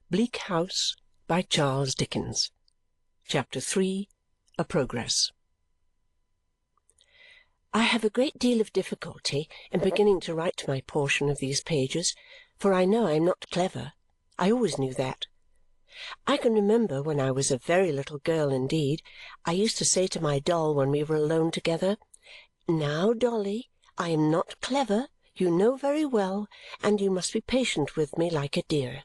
Bleak House by Charles Dickens. Chapter 3. A Progress. I have a great deal of difficulty in beginning to write my portion of these pages, for I know I am not clever. I always knew that. I can remember when I was a very little girl indeed, I used to say to my doll when we were alone together, "Now, Dolly, I am not clever, you know very well, and you must be patient with me like a dear."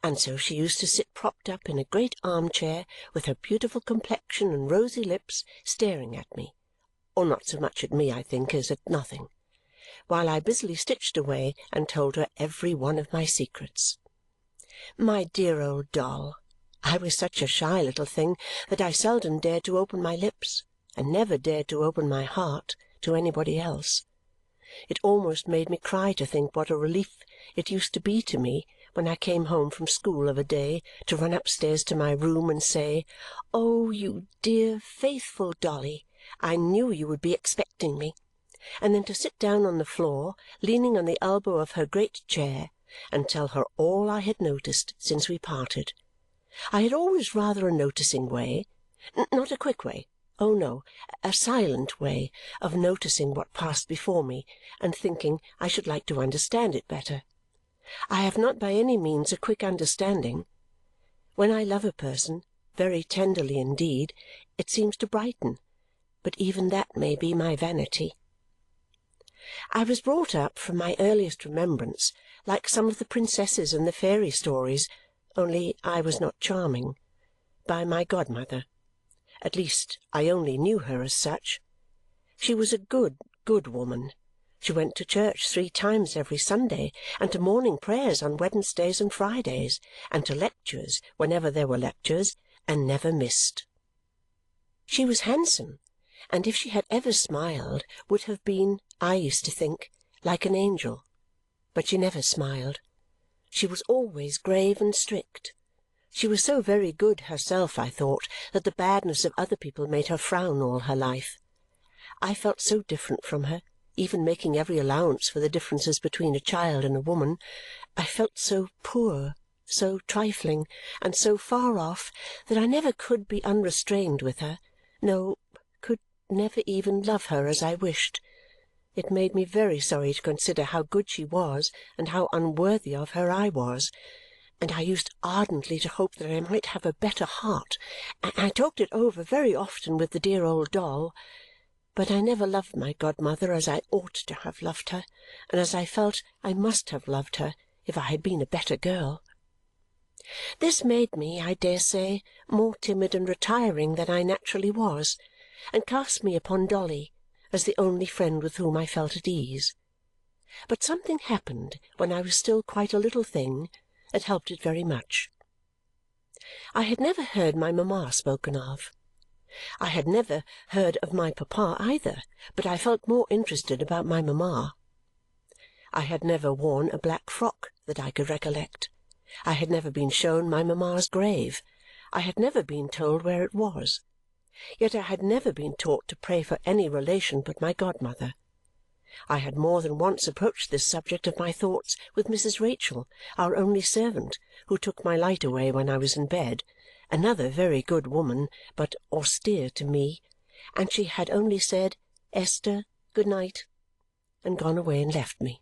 And so she used to sit propped up in a great arm-chair with her beautiful complexion and rosy lips, staring at me, or not so much at me, I think, as at nothing, while I busily stitched away and told her every one of my secrets. My dear old doll! I was such a shy little thing that I seldom dared to open my lips, and never dared to open my heart to anybody else. It almost made me cry to think what a relief it used to be to me when I came home from school of a day to run upstairs to my room and say, "Oh, you dear, faithful Dolly, I knew you would be expecting me," and then to sit down on the floor, leaning on the elbow of her great chair, and tell her all I had noticed since we parted. I had always rather a noticing way, not a quick way, oh no, a silent way of noticing what passed before me and thinking I should like to understand it better. I have not by any means a quick understanding. When I love a person, very tenderly indeed, it seems to brighten, but even that may be my vanity. I was brought up, from my earliest remembrance, like some of the princesses in the fairy stories, only I was not charming, by my godmother. At least, I only knew her as such. She was a good, good woman. She went to church 3 times every Sunday, and to morning prayers on Wednesdays and Fridays, and to lectures whenever there were lectures, and never missed. She was handsome, and if she had ever smiled, would have been, I used to think, like an angel. But she never smiled. She was always grave and strict. She was so very good herself, I thought, that the badness of other people made her frown all her life. I felt so different from her, even making every allowance for the differences between a child and a woman. I felt so poor, so trifling, and so far off that I never could be unrestrained with her, no, could never even love her as I wished. It made me very sorry to consider how good she was and how unworthy of her I was, and I used ardently to hope that I might have a better heart, and I talked it over very often with the dear old doll. But I never loved my godmother as I ought to have loved her, and as I felt I must have loved her if I had been a better girl. This made me, I dare say, more timid and retiring than I naturally was, and cast me upon Dolly as the only friend with whom I felt at ease. But something happened when I was still quite a little thing that helped it very much. I had never heard my mamma spoken of. I had never heard of my papa either, but I felt more interested about my mamma. I had never worn a black frock that I could recollect. I had never been shown my mamma's grave. I had never been told where it was. Yet I had never been taught to pray for any relation but my godmother. I had more than once approached this subject of my thoughts with Mrs. Rachael, our only servant, who took my light away when I was in bed, another very good woman, but austere to me, and she had only said, "Esther, good night," and gone away and left me.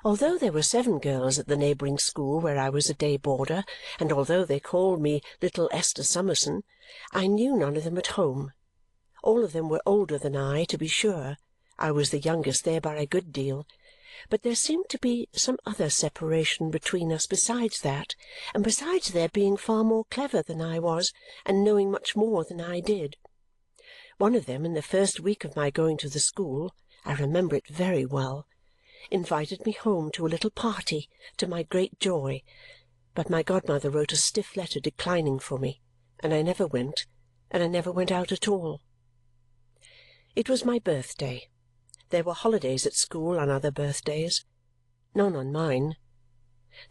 Although there were 7 girls at the neighbouring school where I was a day boarder, and although they called me little Esther Summerson, I knew none of them at home. All of them were older than I, to be sure. I was the youngest there by a good deal, but there seemed to be some other separation between us besides that, and besides their being far more clever than I was and knowing much more than I did. One of them, in the first week of my going to the school, I remember it very well, invited me home to a little party, to my great joy, but my godmother wrote a stiff letter declining for me, and I never went, and I never went out at all. It was my birthday. There were holidays at school on other birthdays. None on mine.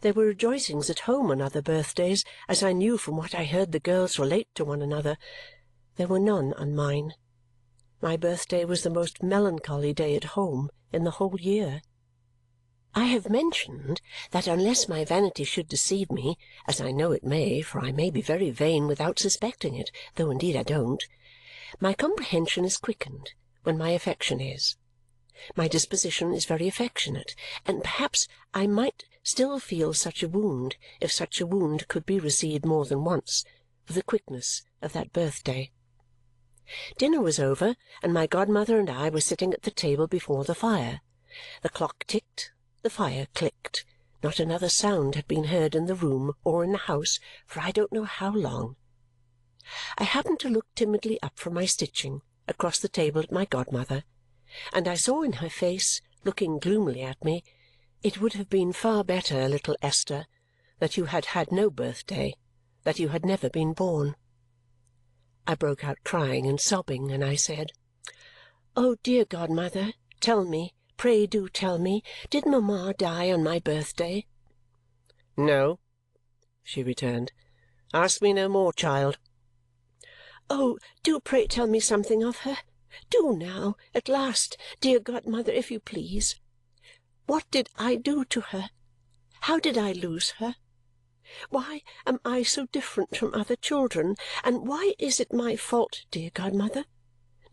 There were rejoicings at home on other birthdays, as I knew from what I heard the girls relate to one another. There were none on mine. My birthday was the most melancholy day at home in the whole year. I have mentioned that unless my vanity should deceive me, as I know it may, for I may be very vain without suspecting it, though indeed I don't, my comprehension is quickened when my affection is. My disposition is very affectionate, and perhaps I might still feel such a wound, if such a wound could be received more than once, with the quickness of that birthday. Dinner was over, and my godmother and I were sitting at the table before the fire. The clock ticked, the fire clicked. Not another sound had been heard in the room or in the house for I don't know how long. I happened to look timidly up from my stitching across the table at my godmother, and I saw in her face, looking gloomily at me, "It would have been far better, little Esther, that you had had no birthday, that you had never been born." I broke out crying and sobbing, and I said, "Oh, dear godmother, tell me, pray do tell me, did mamma die on my birthday?" "No," she returned. "Ask me no more, child." "Oh, do pray tell me something of her. Do now, at last, dear godmother, if you please. What did I do to her? How did I lose her? Why am I so different from other children, and why is it my fault, dear godmother?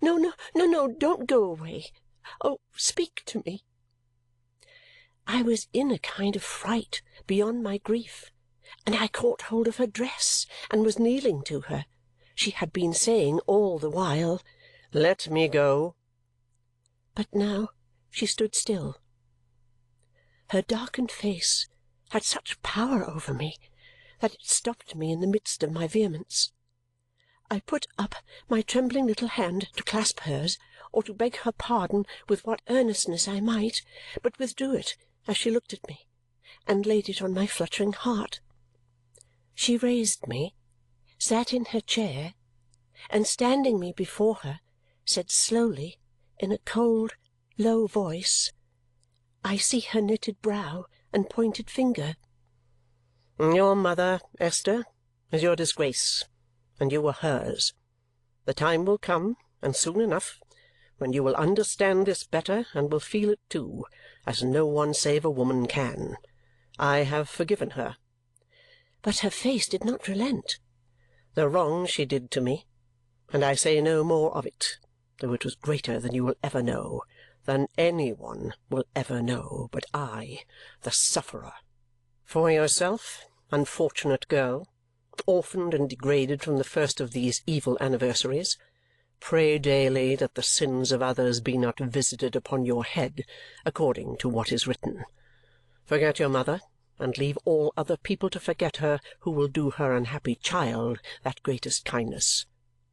No, no, no, no, don't go away. Oh, speak to me." I was in a kind of fright beyond my grief, and I caught hold of her dress and was kneeling to her. She had been saying all the while, "Let me go." But now she stood still. Her darkened face had such power over me that it stopped me in the midst of my vehemence. I put up my trembling little hand to clasp hers or to beg her pardon with what earnestness I might, but withdrew it as she looked at me, and laid it on my fluttering heart. She raised me, sat in her chair, and standing me before her, said slowly, in a cold, low voice, I see her knitted brow and pointed finger, "Your mother, Esther, is your disgrace, and you are hers. The time will come, and soon enough, when you will understand this better and will feel it too, as no one save a woman can. I have forgiven her." But her face did not relent. "The wrong she did to me, and I say no more of it, though it was greater than you will ever know, than any one will ever know, but I, the sufferer. For yourself, unfortunate girl, orphaned and degraded from the first of these evil anniversaries, pray daily that the sins of others be not visited upon your head, according to what is written. Forget your mother, and leave all other people to forget her who will do her unhappy child that greatest kindness.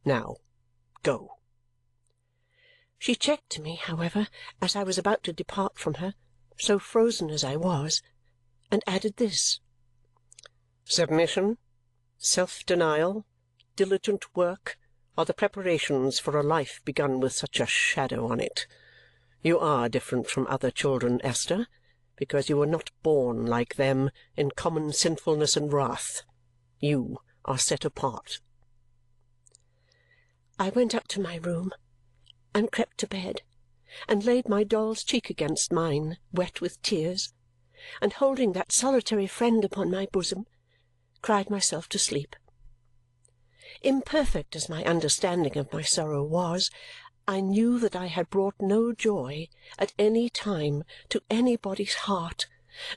Now, go." She checked me, however, as I was about to depart from her, so frozen as I was, and added this, "Submission, self-denial, diligent work are the preparations for a life begun with such a shadow on it. You are different from other children, Esther, because you were not born, like them, in common sinfulness and wrath. You are set apart." I went up to my room, and crept to bed, and laid my doll's cheek against mine, wet with tears, and holding that solitary friend upon my bosom, cried myself to sleep. Imperfect as my understanding of my sorrow was, I knew that I had brought no joy at any time to anybody's heart,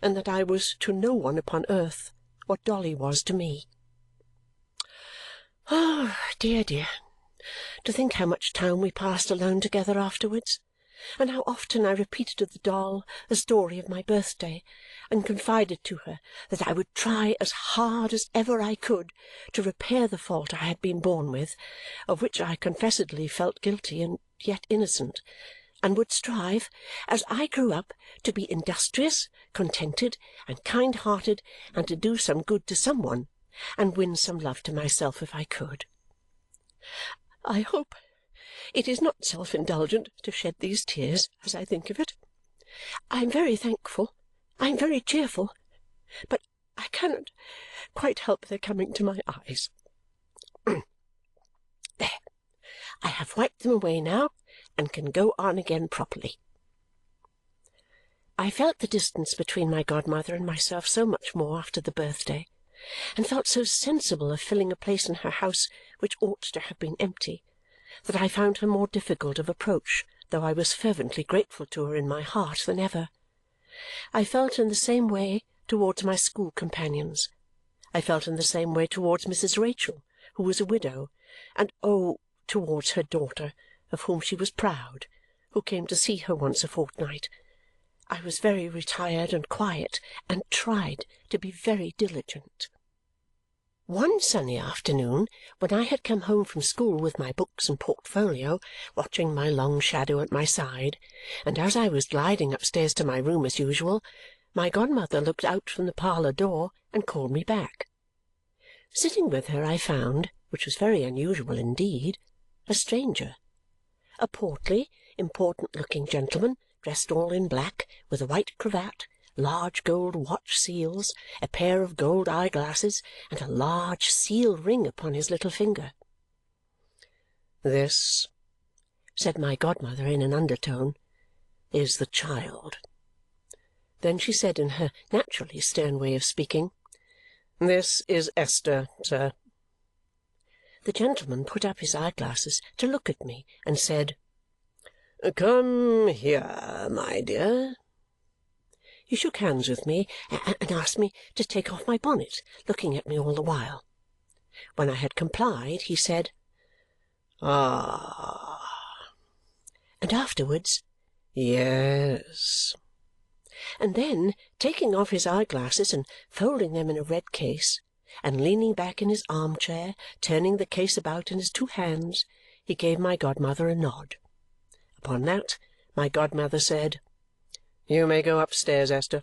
and that I was to no one upon earth what Dolly was to me. Oh, dear, dear! To think how much time we passed alone together afterwards, and how often I repeated to the doll the story of my birthday, and confided to her that I would try as hard as ever I could to repair the fault I had been born with, of which I confessedly felt guilty and yet innocent, and would strive, as I grew up, to be industrious, contented, and kind-hearted, and to do some good to some one, and win some love to myself if I could. I hope it is not self-indulgent to shed these tears as I think of it. I am very thankful, I am very cheerful, but I cannot quite help their coming to my eyes. There! I have wiped them away now and can go on again properly. I felt the distance between my godmother and myself so much more after the birthday, and felt so sensible of filling a place in her house which ought to have been empty, that I found her more difficult of approach, though I was fervently grateful to her in my heart, than ever. I felt in the same way towards my school companions. I felt in the same way towards Mrs. Rachael, who was a widow, and towards her daughter, of whom she was proud, who came to see her once a fortnight. I was very retired and quiet, and tried to be very diligent. One sunny afternoon, when I had come home from school with my books and portfolio, watching my long shadow at my side, and as I was gliding upstairs to my room as usual, my godmother looked out from the parlour door and called me back. Sitting with her I found, which was very unusual indeed, a stranger. A portly, important-looking gentleman, dressed all in black, with a white cravat, large gold watch seals, a pair of gold eye-glasses, and a large seal ring upon his little finger. "This," said my godmother in an undertone, "is the child." Then she said in her naturally stern way of speaking, "This is Esther, sir." The gentleman put up his eye-glasses to look at me and said, "Come here, my dear." He shook hands with me and asked me to take off my bonnet, looking at me all the while. When I had complied, he said, "Ah!" and afterwards, "Yes." And then, taking off his eye-glasses and folding them in a red case, and leaning back in his arm-chair, turning the case about in his two hands, he gave my godmother a nod. Upon that, my godmother said, "You may go upstairs, Esther,"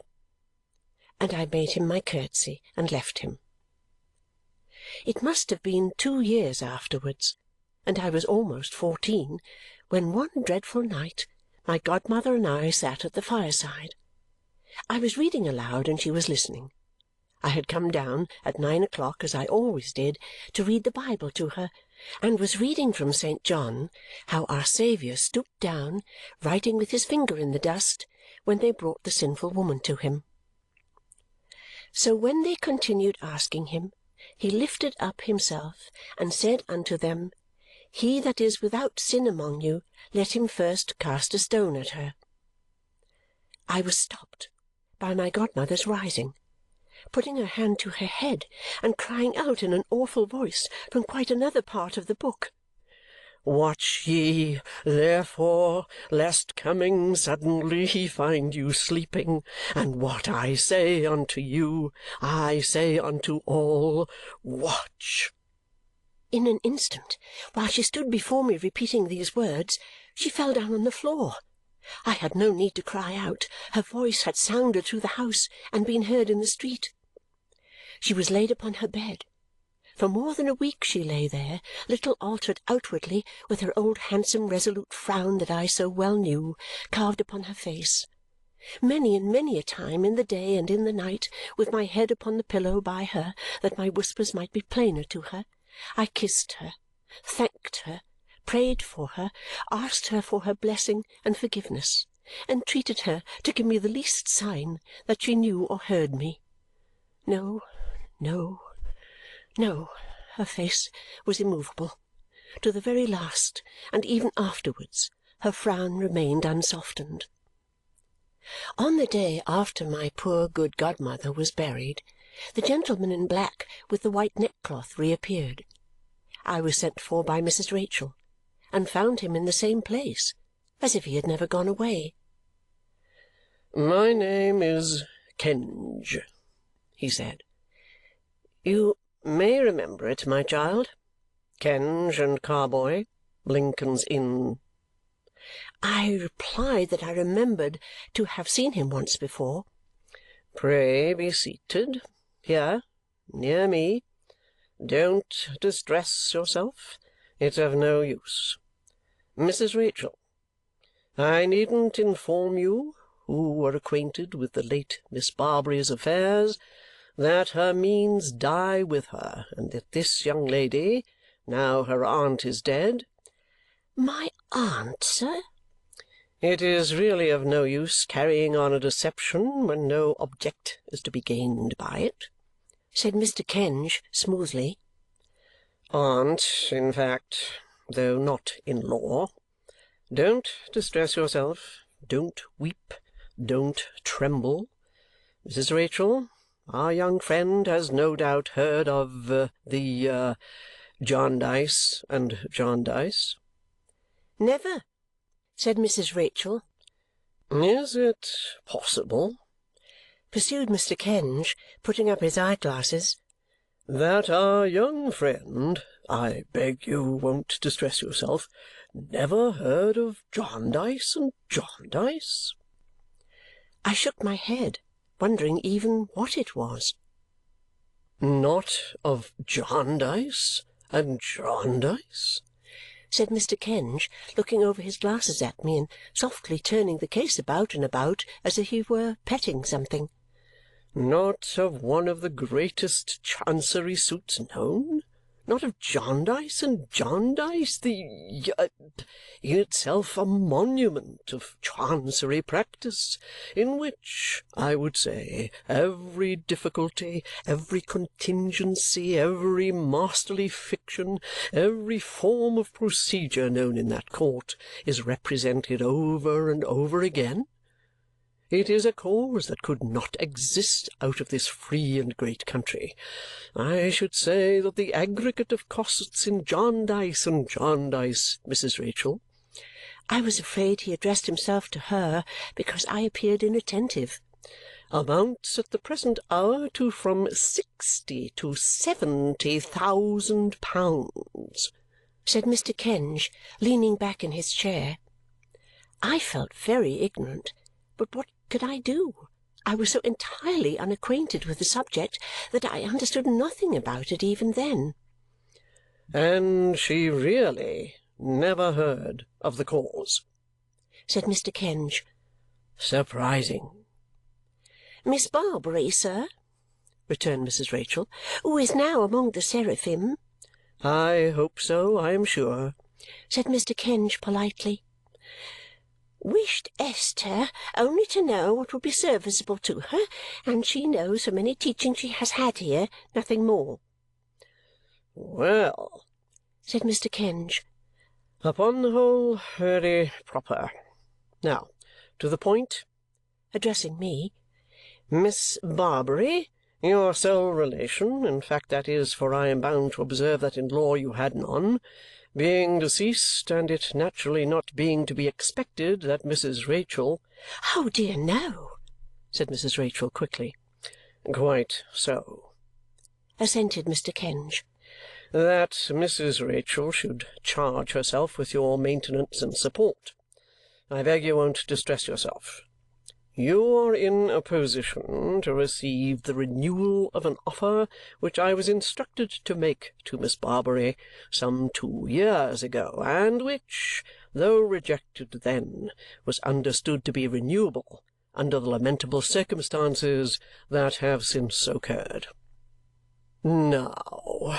and I made him my curtsy and left him. It must have been 2 years afterwards, and I was almost 14, when one dreadful night my godmother and I sat at the fireside. I was reading aloud, and she was listening. I had come down at 9 o'clock, as I always did, to read the Bible to her, and was reading from St. John how our Saviour stooped down, writing with his finger in the dust, when they brought the sinful woman to him. So when they continued asking him, he lifted up himself and said unto them, He that is without sin among you, let him first cast a stone at her. I was stopped by my godmother's rising, putting her hand to her head, and crying out in an awful voice from quite another part of the book, "Watch ye, therefore, lest coming suddenly he find you sleeping. And what I say unto you, I say unto all, watch." In an instant, while she stood before me repeating these words, she fell down on the floor. I had no need to cry out. Her voice had sounded through the house and been heard in the street. She was laid upon her bed. For more than a week she lay there, little altered outwardly, with her old handsome resolute frown that I so well knew carved upon her face. Many and many a time in the day and in the night, with my head upon the pillow by her that my whispers might be plainer to her, I kissed her, thanked her, prayed for her, asked her for her blessing and forgiveness, entreated her to give me the least sign that she knew or heard me. No, no, no, her face was immovable. To the very last, and even afterwards, her frown remained unsoftened. On the day after my poor good godmother was buried, the gentleman in black with the white neckcloth reappeared. I was sent for by Mrs. Rachael, and found him in the same place, as if he had never gone away. "My name is Kenge," he said. "You may remember it, my child. Kenge and Carboy, Lincoln's Inn." I replied that I remembered to have seen him once before. "Pray be seated, here, near me. Don't distress yourself. It's of no use. Mrs. Rachael, I needn't inform you, who are acquainted with the late Miss Barbary's affairs, that her means die with her, and that this young lady, now her aunt is dead—" "My aunt, sir?" It is really of no use carrying on a deception when no object is to be gained by it," said Mr. Kenge smoothly. "Aunt, in fact, though not in law. Don't distress yourself. Don't weep. Don't tremble. Mrs. Rachael, our young friend has no doubt heard of the Jarndyce and Jarndyce?" "Never," said Mrs. Rachael. "Is it possible," pursued Mr. Kenge, putting up his eye-glasses, "that our young friend, I beg you won't distress yourself, never heard of Jarndyce and Jarndyce?" I shook my head, wondering even what it was. "Not of Jarndyce and Jarndyce?" said Mr. Kenge, looking over his glasses at me and softly turning the case about and about as if he were petting something. "Not of one of the greatest Chancery suits known? Not of Jarndyce and Jarndyce, in itself a monument of Chancery practice, in which, I would say, every difficulty, every contingency, every masterly fiction, every form of procedure known in that court is represented over and over again? It is a cause that could not exist out of this free and great country. I should say that the aggregate of costs in Jarndyce and Jarndyce, Mrs. Rachael—" I was afraid he addressed himself to her because I appeared inattentive. "amounts at the present hour to from 60 to 70,000 pounds," said Mr. Kenge, leaning back in his chair. I felt very ignorant, but what could I do? I was so entirely unacquainted with the subject that I understood nothing about it even then. "And she really never heard of the cause?" said Mr. Kenge. "Surprising!" "Miss Barbary, sir," returned Mrs. Rachael, "who is now among the seraphim." "I hope so, I am sure," said Mr. Kenge politely, "wished Esther only to know what would be serviceable to her, and she knows from any teaching she has had here, nothing more." "Well," said Mr. Kenge, "upon the whole, very proper. Now, to the point," addressing me. "Miss Barbary, your sole relation, in fact that is, for I am bound to observe that in law you had none, being deceased, and it naturally not being to be expected that Mrs. Rachael—" "Oh, dear, no," said Mrs. Rachael quickly. "Quite so," assented Mr. Kenge. "that Mrs. Rachael should charge herself with your maintenance and support. I beg you won't distress yourself. You are in a position to receive the renewal of an offer which I was instructed to make to Miss Barbary some 2 years ago, and which, though rejected then, was understood to be renewable under the lamentable circumstances that have since occurred. Now,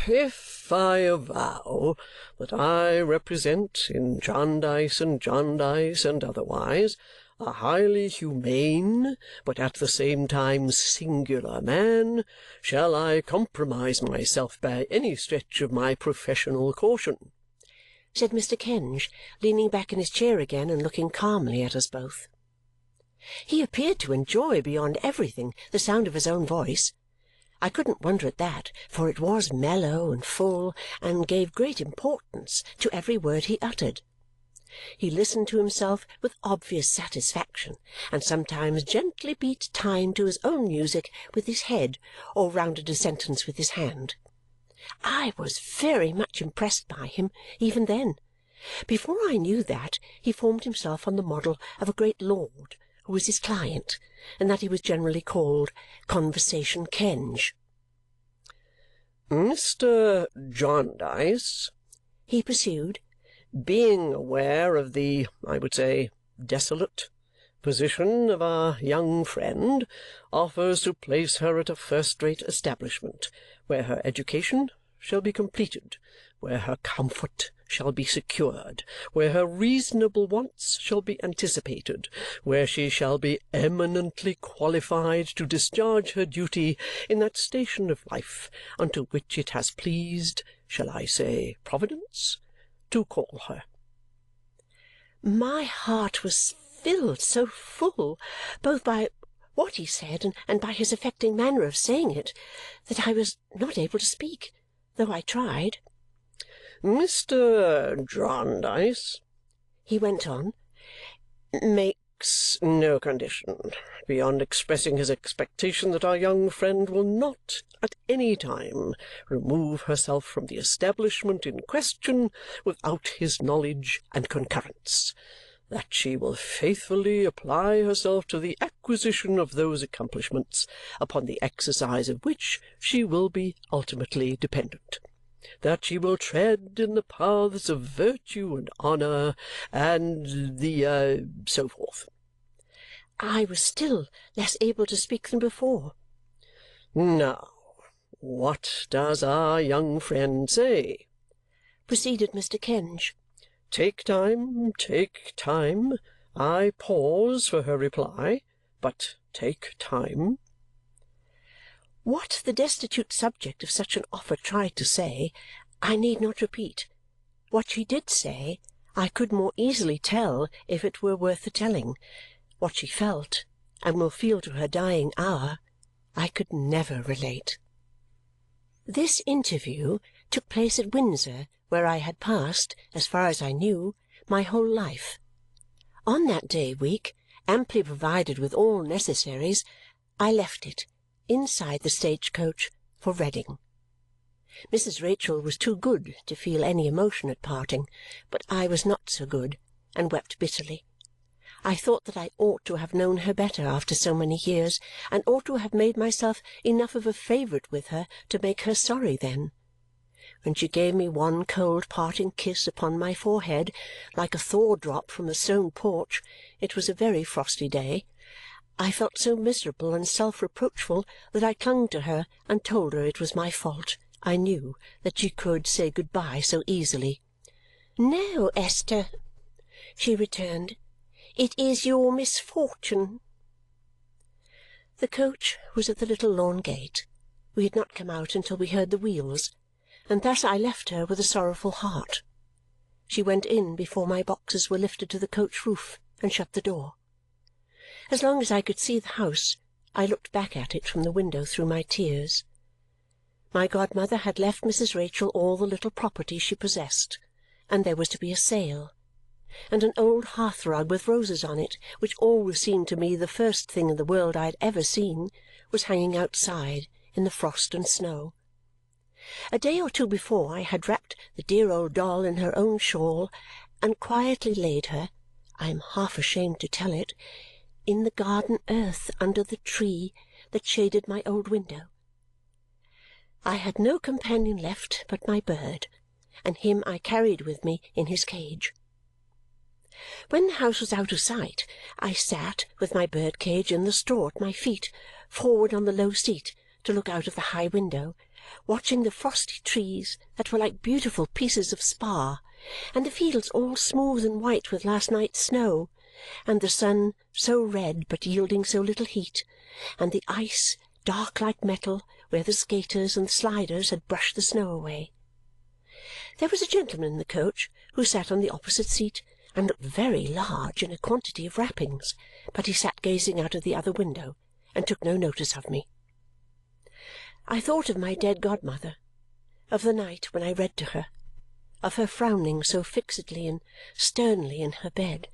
if I avow that I represent, in Jarndyce and Jarndyce and otherwise, a highly humane, but at the same time singular man, shall I compromise myself by any stretch of my professional caution?" said Mr. Kenge, leaning back in his chair again and looking calmly at us both. He appeared to enjoy beyond everything the sound of his own voice. I couldn't wonder at that, for it was mellow and full and gave great importance to every word he uttered. He listened to himself with obvious satisfaction and sometimes gently beat time to his own music with his head or rounded a sentence with his hand. I was very much impressed by him even then. Before I knew that, he formed himself on the model of a great lord who was his client, and that he was generally called Conversation Kenge. "Mr. Jarndyce," he pursued, "being aware of the, I would say, desolate position of our young friend, offers to place her at a first-rate establishment, where her education shall be completed, where her comfort shall be secured, where her reasonable wants shall be anticipated, where she shall be eminently qualified to discharge her duty in that station of life unto which it has pleased, shall I say Providence, to call her." My heart was filled so full, both by what he said and by his affecting manner of saying it, that I was not able to speak, though I tried. "Mr. Jarndyce," he went on, "makes no condition beyond expressing his expectation that our young friend will not at any time remove herself from the establishment in question without his knowledge and concurrence, that she will faithfully apply herself to the acquisition of those accomplishments upon the exercise of which she will be ultimately dependent, that she will tread in the paths of virtue and honour, and the so forth." I was still less able to speak than before. "Now, what does our young friend say?" proceeded Mr. Kenge. "Take time, take time. I pause for her reply, but take time." What the destitute subject of such an offer tried to say, I need not repeat. What she did say, I could more easily tell if it were worth the telling. What she felt, and will feel to her dying hour, I could never relate. This interview took place at Windsor, where I had passed, as far as I knew, my whole life. On that day week, amply provided with all necessaries, I left it, inside the stage-coach, for Reading. Mrs. Rachael was too good to feel any emotion at parting, but I was not so good, and wept bitterly. I thought that I ought to have known her better after so many years, and ought to have made myself enough of a favourite with her to make her sorry then. When she gave me one cold parting kiss upon my forehead, like a thaw-drop from a stone porch, it was a very frosty day. I felt so miserable and self-reproachful that I clung to her and told her it was my fault. I knew that she could say good-bye so easily. "No, Esther," she returned. "It is your misfortune." The coach was at the little lawn gate. We had not come out until we heard the wheels, and thus I left her with a sorrowful heart. She went in before my boxes were lifted to the coach roof and shut the door. As long as I could see the house, I looked back at it from the window through my tears. My godmother had left Mrs. Rachael all the little property she possessed, and there was to be a sale, and an old hearth-rug with roses on it, which always seemed to me the first thing in the world I had ever seen, was hanging outside in the frost and snow. A day or two before I had wrapped the dear old doll in her own shawl and quietly laid her, I am half ashamed to tell it, in the garden earth under the tree that shaded my old window. I had no companion left but my bird, and him I carried with me in his cage. When the house was out of sight, I sat, with my bird-cage in the straw at my feet, forward on the low seat to look out of the high window, watching the frosty trees that were like beautiful pieces of spar, and the fields all smooth and white with last night's snow, and the sun so red but yielding so little heat, and the ice dark like metal where the skaters and the sliders had brushed the snow away. There was a gentleman in the coach who sat on the opposite seat and looked very large in a quantity of wrappings, but he sat gazing out of the other window and took no notice of me. I thought of my dead godmother, of the night when I read to her, of her frowning so fixedly and sternly in her bed,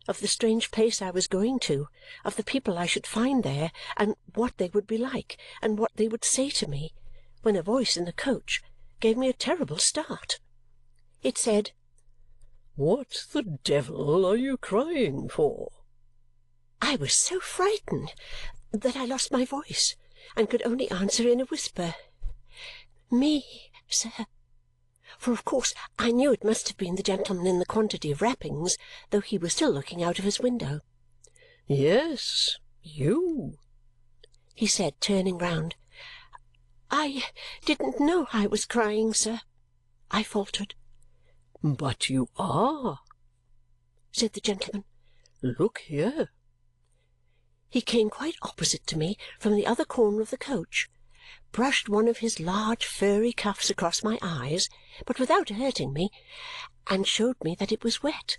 of the strange place I was going to, of the people I should find there, and what they would be like, and what they would say to me, when a voice in the coach gave me a terrible start. It said, "What the devil are you crying for?" I was so frightened that I lost my voice and could only answer in a whisper, "Me, sir," for of course I knew it must have been the gentleman in the quantity of wrappings, though he was still looking out of his window. "Yes, you," he said, turning round. "I didn't know I was crying, sir," I faltered. "But you are," said the gentleman. "Look here." He came quite opposite to me from the other corner of the coach, brushed one of his large furry cuffs across my eyes, but without hurting me, and showed me that it was wet.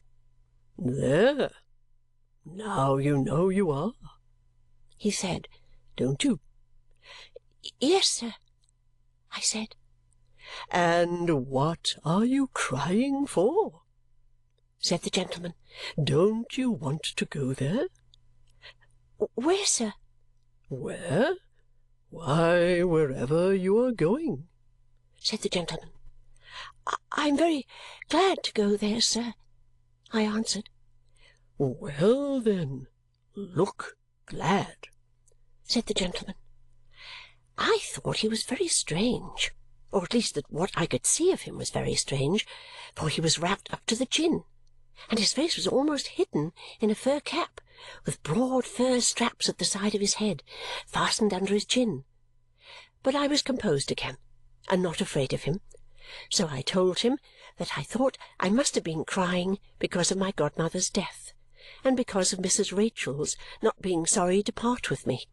"There! Now you know you are," he said. "Don't you?" "Yes, sir," I said. "And what are you crying for?" said the gentleman. "Don't you want to go there?" "Where, sir?" "Where? Why, wherever you are going," said the gentleman. "I'm very glad to go there, sir," I answered. "Well, then, look glad," said the gentleman. I thought he was very strange, or at least that what I could see of him was very strange, for he was wrapped up to the chin, and his face was almost hidden in a fur cap, with broad fur straps at the side of his head, fastened under his chin. But I was composed again, and not afraid of him, so I told him that I thought I must have been crying because of my godmother's death, and because of Mrs. Rachael's not being sorry to part with me.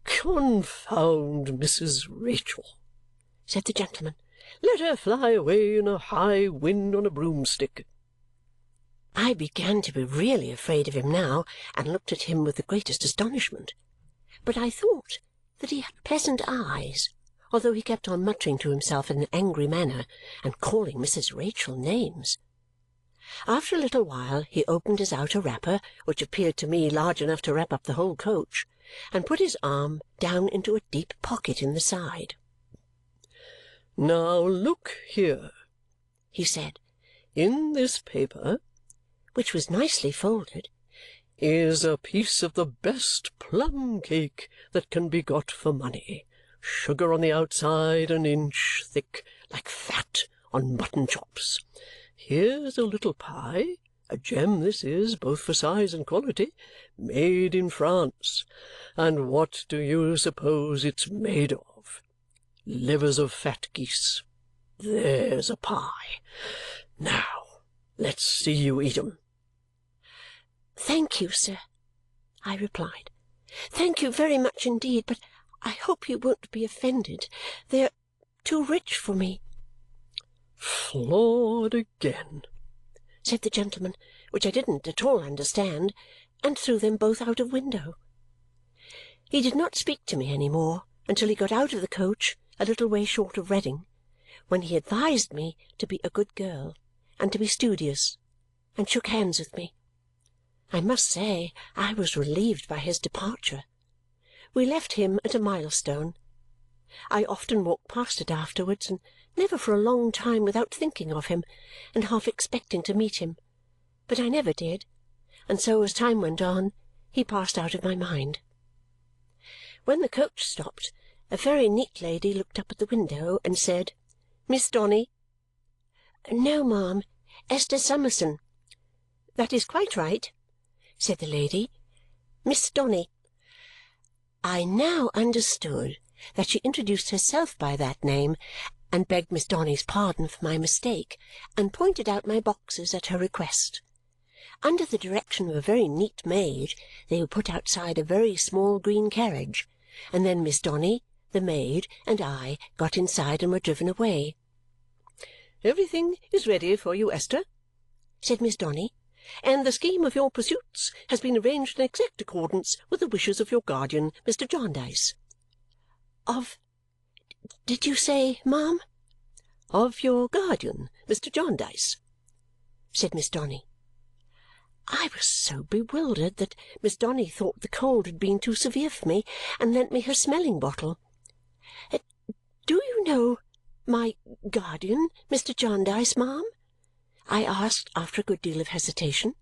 "Confound Mrs. Rachael!" said the gentleman. "Let her fly away in a high wind on a broomstick." I began to be really afraid of him now and looked at him with the greatest astonishment. But I thought that he had pleasant eyes, although he kept on muttering to himself in an angry manner and calling Mrs. Rachael names. After a little while he opened his outer wrapper, which appeared to me large enough to wrap up the whole coach, and put his arm down into a deep pocket in the side. "Now look here," he said. "In this paper," which was nicely folded, "is a piece of the best plum-cake that can be got for money, sugar on the outside an inch thick, like fat on mutton-chops. Here's a little pie, a gem this is, both for size and quality, made in France. And what do you suppose it's made of? Livers of fat geese. There's a pie. Now, let's see you eat 'em." "Thank you, sir," I replied. "Thank you very much indeed, but I hope you won't be offended. They're too rich for me." "Flawed again," said the gentleman, which I didn't at all understand, and threw them both out of window. He did not speak to me any more until he got out of the coach a little way short of Reading, when he advised me to be a good girl and to be studious, and shook hands with me. I must say I was relieved by his departure. We left him at a milestone. I often walked past it afterwards, and never for a long time without thinking of him and half expecting to meet him. But I never did, and so as time went on he passed out of my mind. When the coach stopped, a very neat lady looked up at the window and said, "Miss Donny?" "No, ma'am, Esther Summerson." "That is quite right," said the lady. "Miss Donny." I now understood that she introduced herself by that name and begged Miss Donny's pardon for my mistake and pointed out my boxes at her request. Under the direction of a very neat maid, they were put outside a very small green carriage, and then Miss Donny, the maid, and I got inside and were driven away. "Everything is ready for you, Esther," said Miss Donny, "and the scheme of your pursuits has been arranged in exact accordance with the wishes of your guardian, Mr. Jarndyce." "Of did you say, ma'am?" "Of your guardian, Mr. Jarndyce," said Miss Donny. I was so bewildered that Miss Donny thought the cold had been too severe for me and lent me her smelling bottle. "Do you know my guardian, Mr. Jarndyce, ma'am?" I asked after a good deal of hesitation.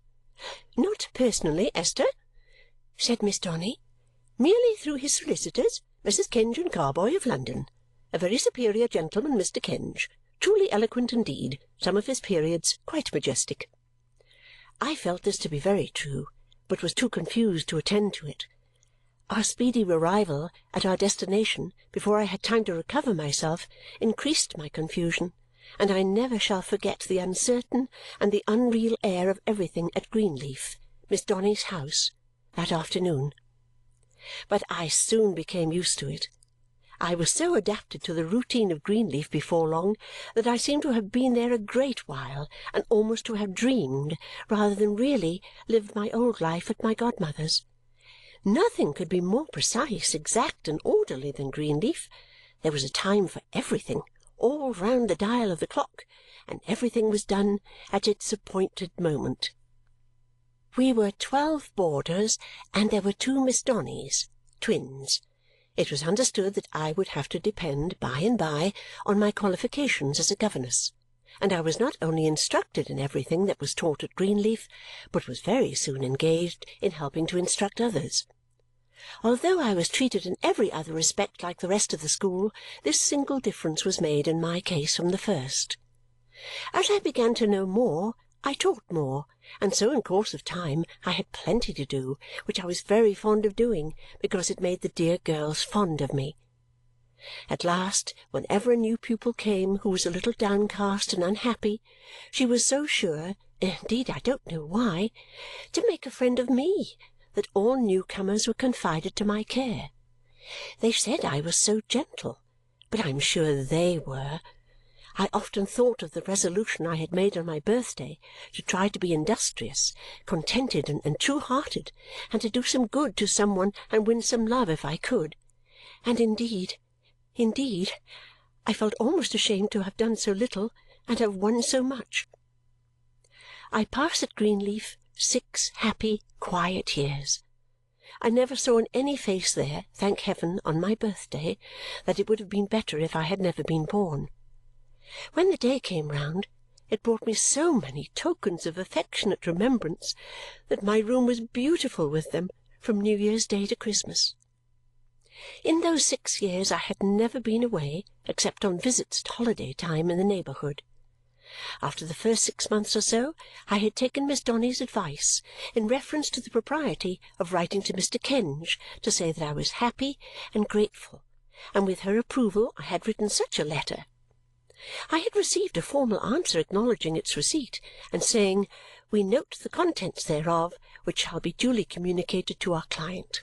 "Not personally, Esther," said Miss Donny. "Merely through his solicitors, Messrs. Kenge and Carboy of London. A very superior gentleman, Mr. Kenge. Truly eloquent indeed, some of his periods quite majestic." I felt this to be very true, but was too confused to attend to it. Our speedy arrival at our destination, before I had time to recover myself, increased my confusion, and I never shall forget the uncertain and the unreal air of everything at Greenleaf, Miss Donny's house, that afternoon. But I soon became used to it. I was so adapted to the routine of Greenleaf before long that I seemed to have been there a great while and almost to have dreamed rather than really lived my old life at my godmother's. Nothing could be more precise, exact, and orderly than Greenleaf. There was a time for everything, all round the dial of the clock, and everything was done at its appointed moment. We were 12 boarders, and there were 2 Miss Donnys, twins. It was understood that I would have to depend, by and by, on my qualifications as a governess, and I was not only instructed in everything that was taught at Greenleaf, but was very soon engaged in helping to instruct others. Although I was treated in every other respect like the rest of the school, this single difference was made in my case from the first. As I began to know more, I taught more, and so in course of time I had plenty to do, which I was very fond of doing because it made the dear girls fond of me. At last, whenever a new pupil came who was a little downcast and unhappy, she was so sure, indeed I don't know why, to make a friend of me, that all newcomers were confided to my care. They said I was so gentle, but I'm sure they were. I often thought of the resolution I had made on my birthday to try to be industrious, contented, and true-hearted, and to do some good to some one and win some love if I could. And indeed, I felt almost ashamed to have done so little and have won so much. I passed at Greenleaf 6 happy, quiet years. I never saw in any face there, thank heaven, on my birthday, that it would have been better if I had never been born. When the day came round, it brought me so many tokens of affectionate remembrance that my room was beautiful with them from New Year's Day to Christmas. In those 6 years I had never been away except on visits at holiday time in the neighbourhood. After the first 6 months or so, I had taken Miss Donny's advice in reference to the propriety of writing to Mr. Kenge to say that I was happy and grateful, and with her approval I had written such a letter. I had received a formal answer acknowledging its receipt and saying, "We note the contents thereof, which shall be duly communicated to our client."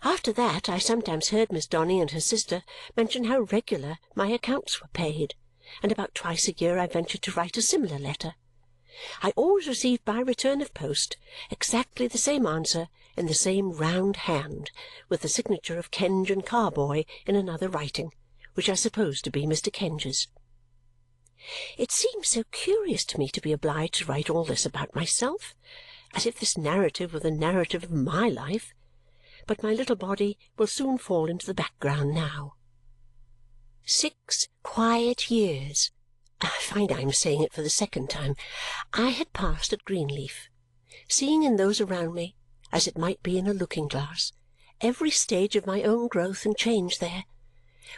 After that I sometimes heard Miss Donny and her sister mention how regular my accounts were paid, and about twice a year I ventured to write a similar letter. I always received by return of post exactly the same answer in the same round hand, with the signature of Kenge and Carboy in another writing, which I supposed to be Mr. Kenge's. It seemed so curious to me to be obliged to write all this about myself, as if this narrative were the narrative of my life, but my little body will soon fall into the background now. 6 quiet years, I find I am saying it for the second time, I had passed at Greenleaf, seeing in those around me, as it might be in a looking-glass, every stage of my own growth and change there,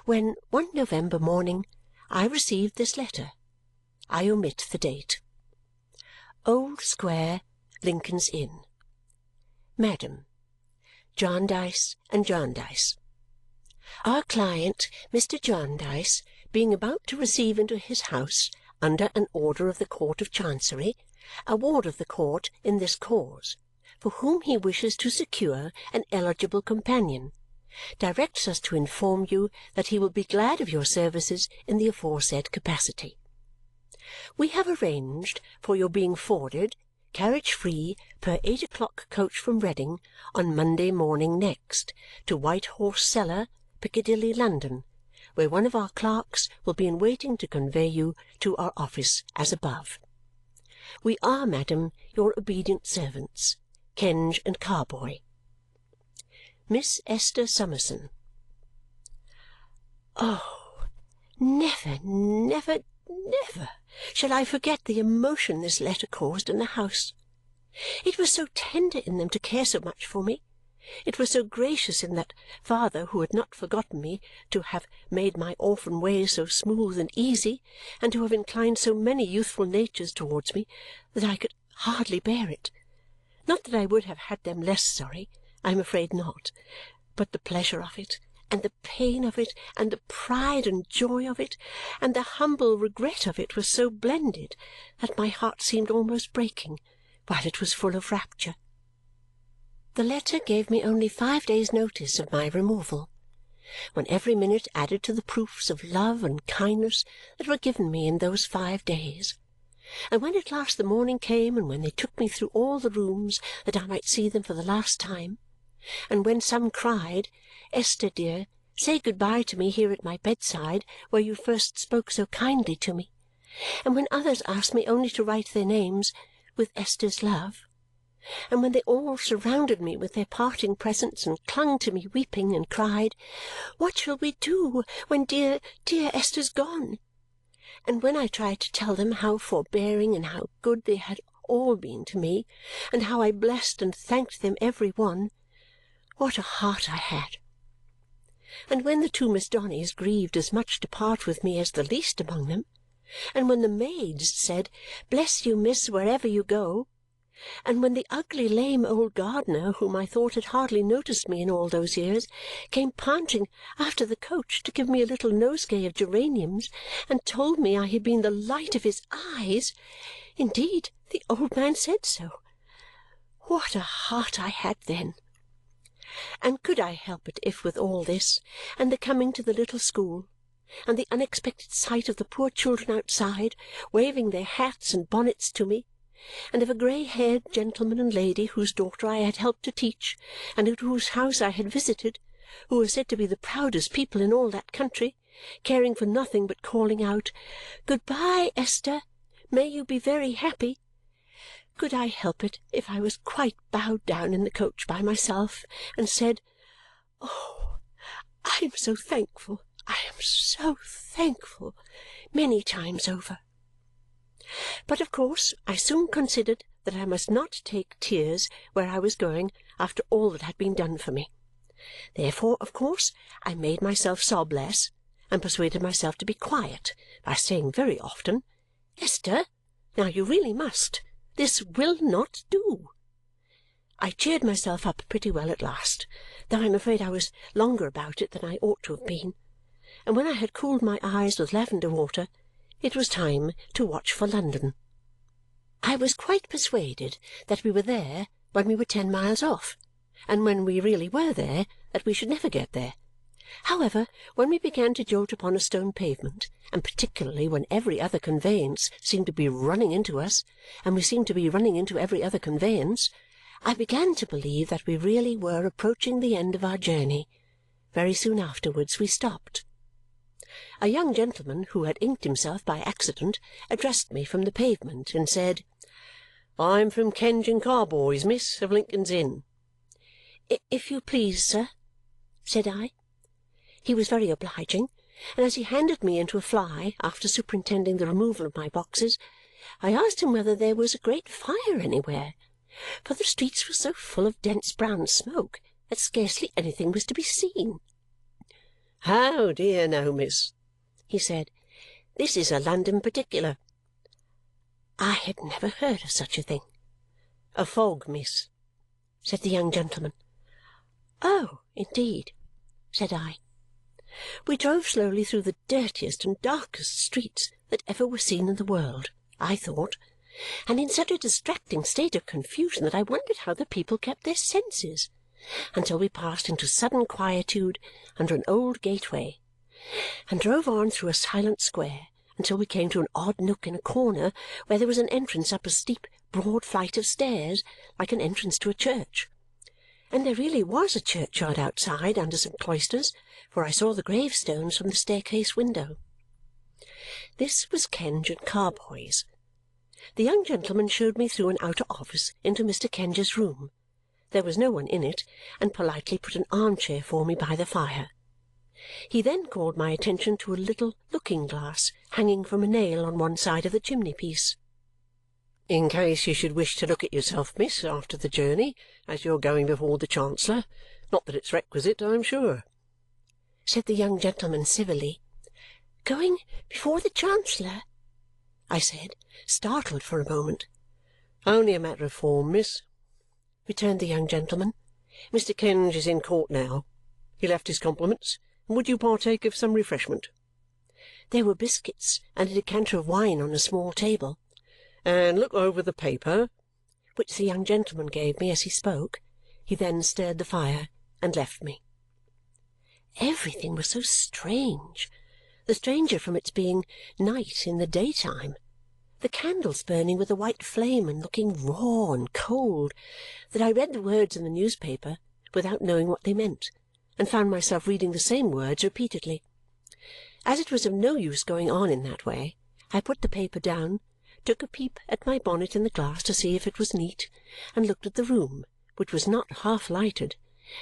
when one November morning I received this letter. I omit the date. Old Square, Lincoln's Inn. Madam, Jarndyce and Jarndyce. Our client, Mr. Jarndyce, being about to receive into his house, under an order of the Court of Chancery, a ward of the court in this cause, for whom he wishes to secure an eligible companion, directs us to inform you that he will be glad of your services in the aforesaid capacity. We have arranged for your being forwarded, carriage-free, per 8 o'clock coach from Reading, on Monday morning next, to White Horse Cellar, Piccadilly, London, where one of our clerks will be in waiting to convey you to our office as above. We are, madam, your obedient servants, Kenge and Carboy. Miss Esther Summerson. Oh, never, never, never shall I forget the emotion this letter caused in the house. It was so tender in them to care so much for me. It was so gracious in that father who had not forgotten me to have made my orphan ways so smooth and easy, and to have inclined so many youthful natures towards me, that I could hardly bear it. Not that I would have had them less sorry, I am afraid not, but the pleasure of it, and the pain of it, and the pride and joy of it, and the humble regret of it was so blended that my heart seemed almost breaking while it was full of rapture. The letter gave me only 5 days' notice of my removal, when every minute added to the proofs of love and kindness that were given me in those 5 days. And when at last the morning came, and when they took me through all the rooms that I might see them for the last time, and when some cried, "Esther, dear, say good-bye to me here at my bedside, where you first spoke so kindly to me," and when others asked me only to write their names, "With Esther's love," and when they all surrounded me with their parting presents and clung to me weeping and cried, "What shall we do when dear, dear Esther's gone?" and when I tried to tell them how forbearing and how good they had all been to me, and how I blessed and thanked them every one, what a heart I had! And when the 2 Miss Donnies grieved as much to part with me as the least among them, and when the maids said, "Bless you, miss, wherever you go," and when the ugly lame old gardener, whom I thought had hardly noticed me in all those years, came panting after the coach to give me a little nosegay of geraniums and told me I had been the light of his eyes, indeed the old man said so, what a heart I had then! And could I help it if with all this, and the coming to the little school, and the unexpected sight of the poor children outside waving their hats and bonnets to me, and of a grey-haired gentleman and lady whose daughter I had helped to teach, and at whose house I had visited, who were said to be the proudest people in all that country, caring for nothing but calling out, "Good-bye, Esther, may you be very happy," could I help it if I was quite bowed down in the coach by myself and said, "Oh, I am so thankful, I am so thankful," many times over? But of course I soon considered that I must not take tears where I was going after all that had been done for me. Therefore, of course, I made myself sob less and persuaded myself to be quiet by saying very often, "Esther, now you really must. This will not do." I cheered myself up pretty well at last, though I am afraid I was longer about it than I ought to have been, and when I had cooled my eyes with lavender water, it was time to watch for London. I was quite persuaded that we were there when we were 10 miles off, and when we really were there, that we should never get there. However, when we began to jolt upon a stone pavement, and particularly when every other conveyance seemed to be running into us, and we seemed to be running into every other conveyance, I began to believe that we really were approaching the end of our journey. Very soon afterwards we stopped. A young gentleman who had inked himself by accident addressed me from the pavement and said, "I'm from Kenge and Carboy's, miss, of Lincoln's Inn." "If you please, sir," said I. He was very obliging, and as he handed me into a fly after superintending the removal of my boxes, I asked him whether there was a great fire anywhere, for the streets were so full of dense brown smoke that scarcely anything was to be seen. "Oh, dear no, miss," he said. "This is a London particular." I had never heard of such a thing. "A fog, miss," said the young gentleman. "Oh, indeed," said I. We drove slowly through the dirtiest and darkest streets that ever were seen in the world, I thought, and in such a distracting state of confusion that I wondered how the people kept their senses, until we passed into sudden quietude under an old gateway, and drove on through a silent square until we came to an odd nook in a corner where there was an entrance up a steep, broad flight of stairs like an entrance to a church. And there really was a churchyard outside under some cloisters, for I saw the gravestones from the staircase window. This was Kenge and Carboy's. The young gentleman showed me through an outer office into Mr. Kenge's room. There was no one in it, and politely put an arm-chair for me by the fire. He then called my attention to a little looking-glass hanging from a nail on one side of the chimney-piece. "In case you should wish to look at yourself, miss, after the journey, as you're going before the Chancellor. Not that it's requisite, I'm sure," said the young gentleman civilly. "Going before the Chancellor?" I said, startled for a moment. "Only a matter of form, miss," returned the young gentleman. "Mr. Kenge is in court now. He left his compliments, and would you partake of some refreshment? There were biscuits and a decanter of wine on a small table. And look over the paper, which the young gentleman gave me as he spoke. He then stirred the fire and left me. Everything was so strange, the stranger from its being night in the daytime, the candles burning with a white flame and looking raw and cold, that I read the words in the newspaper without knowing what they meant, and found myself reading the same words repeatedly. As it was of no use going on in that way, I put the paper down, took a peep at my bonnet in the glass to see if it was neat, and looked at the room, which was not half lighted,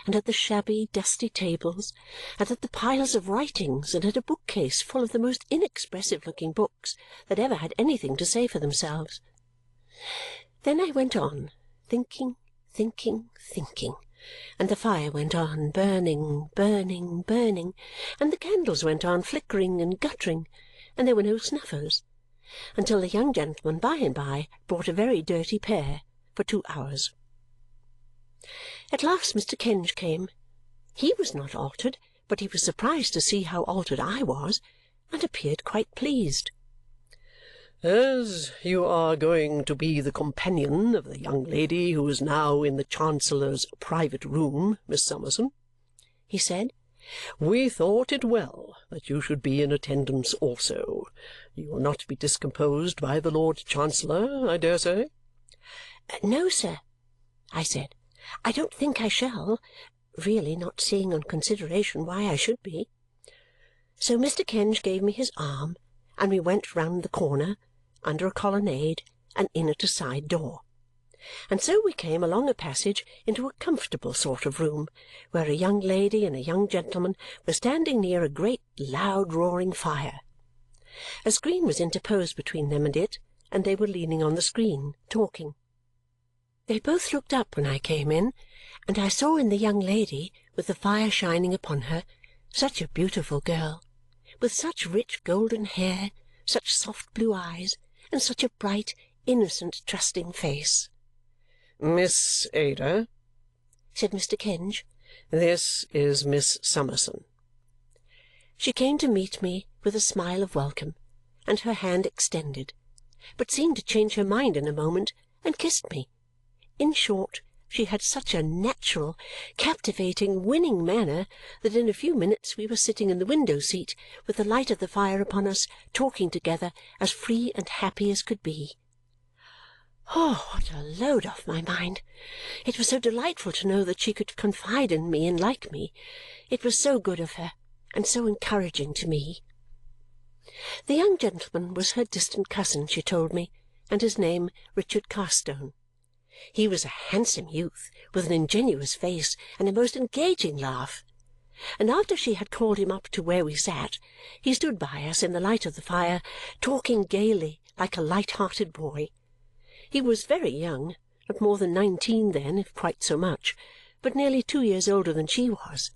and at the shabby dusty tables, and at the piles of writings, and at a bookcase full of the most inexpressive-looking books that ever had anything to say for themselves. Then I went on, thinking, and the fire went on burning, and the candles went on flickering and guttering, and there were no snuffers, until the young gentleman by and by brought a very dirty pair for 2 hours. At last Mr. Kenge came. He was not altered, but he was surprised to see how altered I was, and appeared quite pleased. "As you are going to be the companion of the young lady who is now in the Chancellor's private room, Miss Summerson," he said, "we thought it well that you should be in attendance also. You will not be discomposed by the Lord Chancellor, I dare say?" "No, sir," I said. "I don't think I shall, really not seeing on consideration why I should be." So Mr. Kenge gave me his arm, and we went round the corner, under a colonnade, and in at a side door. And so we came along a passage into a comfortable sort of room, where a young lady and a young gentleman were standing near a great loud roaring fire. A screen was interposed between them and it, and they were leaning on the screen, talking. They both looked up when I came in, and I saw in the young lady, with the fire shining upon her, such a beautiful girl, with such rich golden hair, such soft blue eyes, and such a bright, innocent, trusting face. "Miss Ada," said Mr. Kenge, "this is Miss Summerson." She came to meet me with a smile of welcome, and her hand extended, but seemed to change her mind in a moment and kissed me. In short, she had such a natural, captivating, winning manner that in a few minutes we were sitting in the window-seat with the light of the fire upon us, talking together as free and happy as could be. Oh, what a load off my mind! It was so delightful to know that she could confide in me and like me. It was so good of her, and so encouraging to me. The young gentleman was her distant cousin, she told me, and his name Richard Carstone. He was a handsome youth, with an ingenuous face and a most engaging laugh. And after she had called him up to where we sat, he stood by us in the light of the fire, talking gaily like a light-hearted boy. He was very young, not more than 19 then, if quite so much, but nearly 2 years older than she was.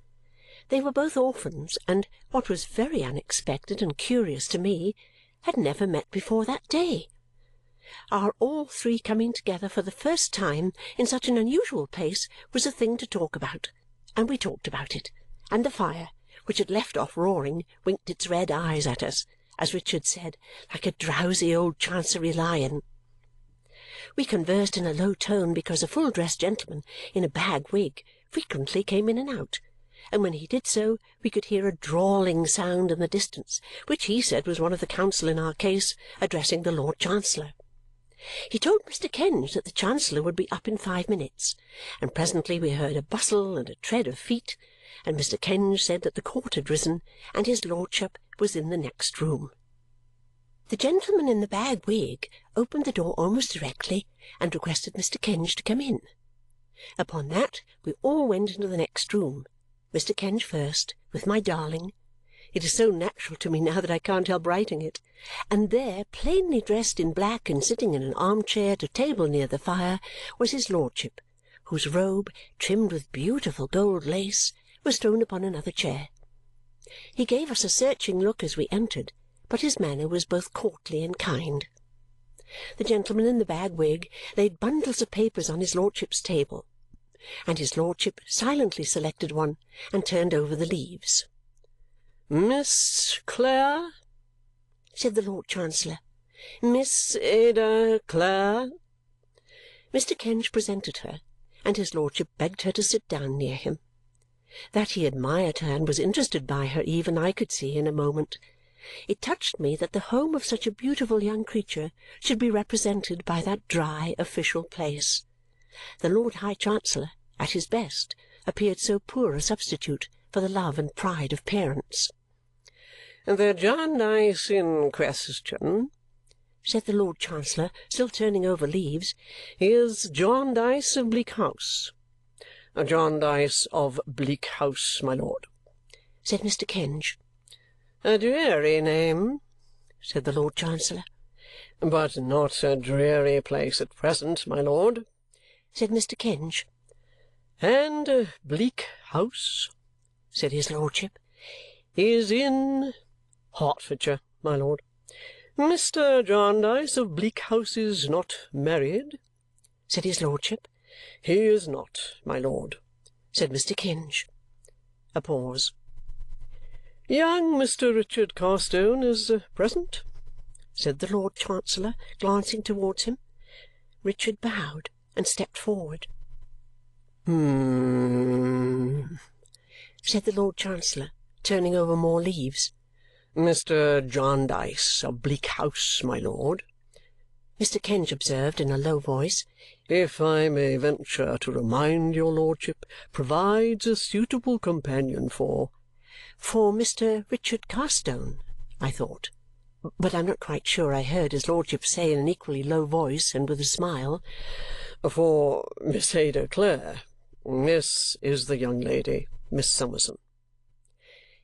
They were both orphans, and, what was very unexpected and curious to me, had never met before that day. Our all three coming together for the first time in such an unusual place was a thing to talk about, and we talked about it, and the fire, which had left off roaring, winked its red eyes at us, as Richard said, like a drowsy old Chancery lion. We conversed in a low tone because a full-dressed gentleman in a bag wig frequently came in and out, and when he did so we could hear a drawling sound in the distance, which he said was one of the counsel in our case addressing the Lord Chancellor. He told Mr. Kenge that the Chancellor would be up in 5 minutes, and presently we heard a bustle and a tread of feet, and Mr. Kenge said that the court had risen, and his lordship was in the next room. The gentleman in the bag wig opened the door almost directly and requested Mr. Kenge to come in. Upon that we all went into the next room, Mr. Kenge first, with my darling. It is so natural to me now that I can't help writing it. And there, plainly dressed in black and sitting in an arm-chair at a table near the fire, was his lordship, whose robe, trimmed with beautiful gold lace, was thrown upon another chair. He gave us a searching look as we entered, but his manner was both courtly and kind. The gentleman in the bag wig laid bundles of papers on his lordship's table, and his lordship silently selected one and turned over the leaves. "Miss Clare?" said the Lord Chancellor. "Miss Ada Clare?" Mr. Kenge presented her, and his lordship begged her to sit down near him. That he admired her and was interested by her even, I could see in a moment. It touched me that the home of such a beautiful young creature should be represented by that dry official place. The Lord High Chancellor, at his best, appeared so poor a substitute for the love and pride of parents. "The Jarndyce in question," said the Lord Chancellor, still turning over leaves, "is Jarndyce of Bleak House. Jarndyce of Bleak House, my lord," said Mr. Kenge. "A dreary name," said the Lord Chancellor. "But not a dreary place at present, my lord," said Mr. Kenge. "And Bleak House," said his lordship, "is in Hertfordshire, my lord. Mr. Jarndyce of Bleak House is not married," said his lordship. "He is not, my lord," said Mr. Kenge. A pause. "Young Mr. Richard Carstone is present," said the Lord Chancellor, glancing towards him. Richard bowed and stepped forward. Said the Lord Chancellor, turning over more leaves. "Mr. Jarndyce of Bleak House, my lord," Mr. Kenge observed in a low voice, "if I may venture to remind your lordship, provides a suitable companion for—" "For Mr. Richard Carstone," I thought, but I'm not quite sure I heard his lordship say in an equally low voice and with a smile, "For Miss Ada Clare. This is the young lady, Miss Summerson."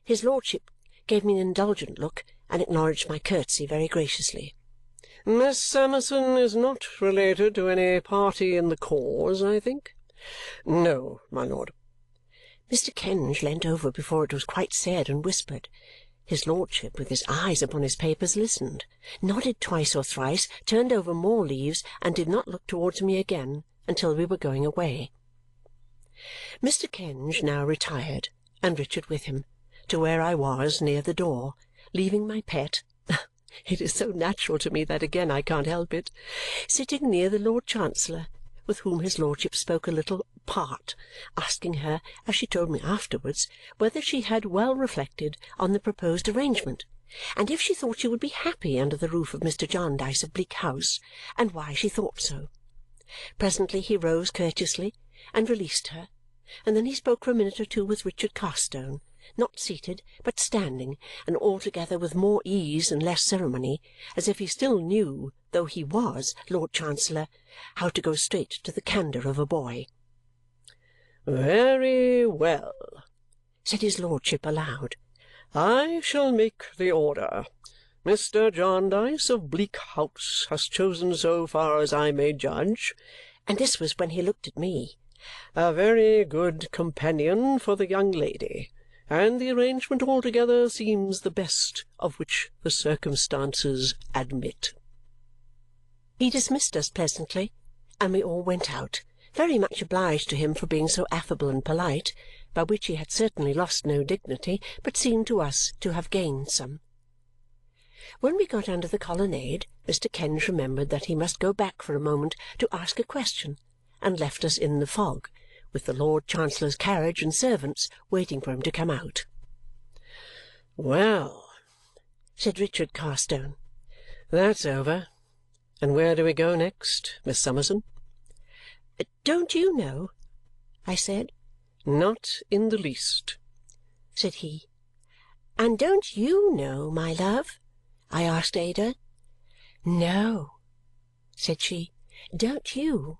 His lordship gave me an indulgent look and acknowledged my curtsy very graciously. "Miss Summerson is not related to any party in the cause, I think?" "No, my lord." Mr. Kenge leant over before it was quite said and whispered. His lordship, with his eyes upon his papers, listened, nodded twice or thrice, turned over more leaves, and did not look towards me again until we were going away. Mr. Kenge now retired, and Richard with him, to where I was near the door, leaving my pet it is so natural to me that again I can't help it sitting near the Lord Chancellor, with whom his lordship spoke a little apart, asking her, as she told me afterwards, whether she had well reflected on the proposed arrangement, and if she thought she would be happy under the roof of Mr. Jarndyce of Bleak House, and why she thought so. Presently he rose courteously and released her, and then he spoke for a minute or two with Richard Carstone, not seated, but standing, and altogether with more ease and less ceremony, as if he still knew, though he was Lord Chancellor, how to go straight to the candour of a boy. "Very well," said his lordship aloud. "I shall make the order. Mr. Jarndyce of Bleak House has chosen, so far as I may judge," and this was when he looked at me, "a very good companion for the young lady, and the arrangement altogether seems the best of which the circumstances admit." He dismissed us pleasantly, and we all went out, very much obliged to him for being so affable and polite, by which he had certainly lost no dignity, but seemed to us to have gained some. When we got under the colonnade, Mr. Kenge remembered that he must go back for a moment to ask a question, and left us in the fog, with the Lord Chancellor's carriage and servants waiting for him to come out. "Well," said Richard Carstone, "that's over. And where do we go next, Miss Summerson?" "Don't you know?" I said. "Not in the least," said he. "And don't you know, my love?" I asked Ada. "No," said she. "Don't you?"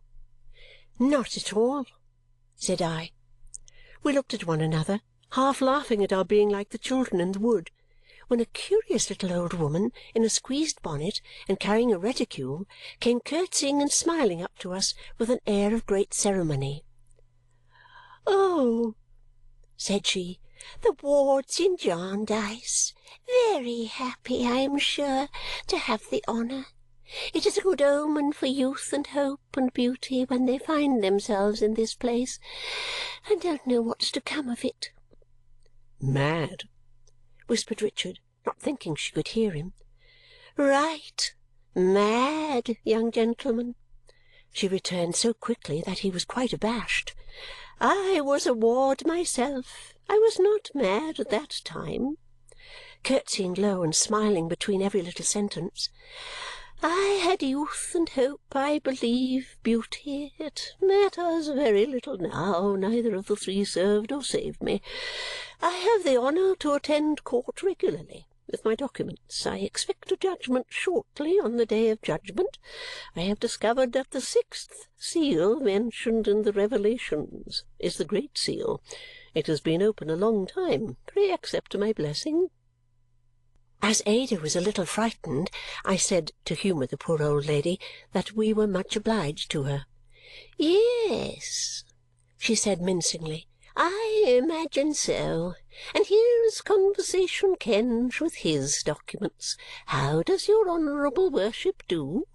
"Not at all," said I. We looked at one another, half laughing at our being like the children in the wood, when a curious little old woman in a squeezed bonnet and carrying a reticule came curtsying and smiling up to us with an air of great ceremony. "Oh," said she, "the wards in Jarndyce! Very happy, I am sure, to have the honour. It is a good omen for youth and hope and beauty when they find themselves in this place and don't know what's to come of it." "Mad," whispered Richard, not thinking she could hear him. "Right. Mad, young gentleman," she returned so quickly that he was quite abashed. "I was a ward myself. I was not mad at that time," curtsying low and smiling between every little sentence. "I had youth and hope, I believe, beauty. It matters very little now. Neither of the three served or saved me. I have the honour to attend court regularly with my documents. I expect a judgment shortly on the day of judgment. I have discovered that the 6th seal mentioned in the Revelations is the Great Seal. It has been open a long time. Pray accept my blessing." As Ada was a little frightened, I said, to humour the poor old lady, that we were much obliged to her. "Yes," she said mincingly, "I imagine so. And here is Conversation Kenge with his documents. How does your honourable worship do?"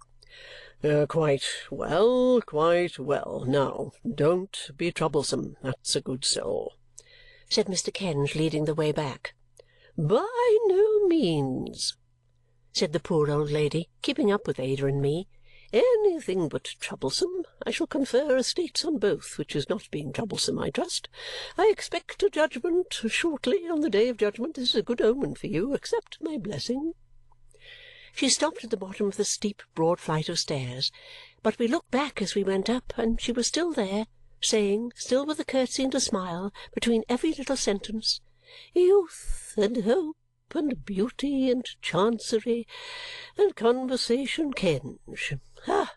Quite well, quite well. Now, don't be troublesome, that's a good soul," said Mr. Kenge, leading the way back. "By no means," said the poor old lady, keeping up with Ada and me. "Anything but troublesome. I shall confer estates on both, which is not being troublesome, I trust. I expect a judgment shortly on the day of judgment. This is a good omen for you. Accept my blessing." She stopped at the bottom of the steep, broad flight of stairs, but we looked back as we went up, and she was still there, saying, still with a curtsy and a smile between every little sentence, "Youth and hope and beauty and chancery and Conversation Kenge. Ha!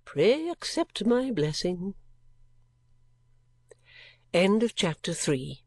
Pray accept my blessing." End of chapter 3.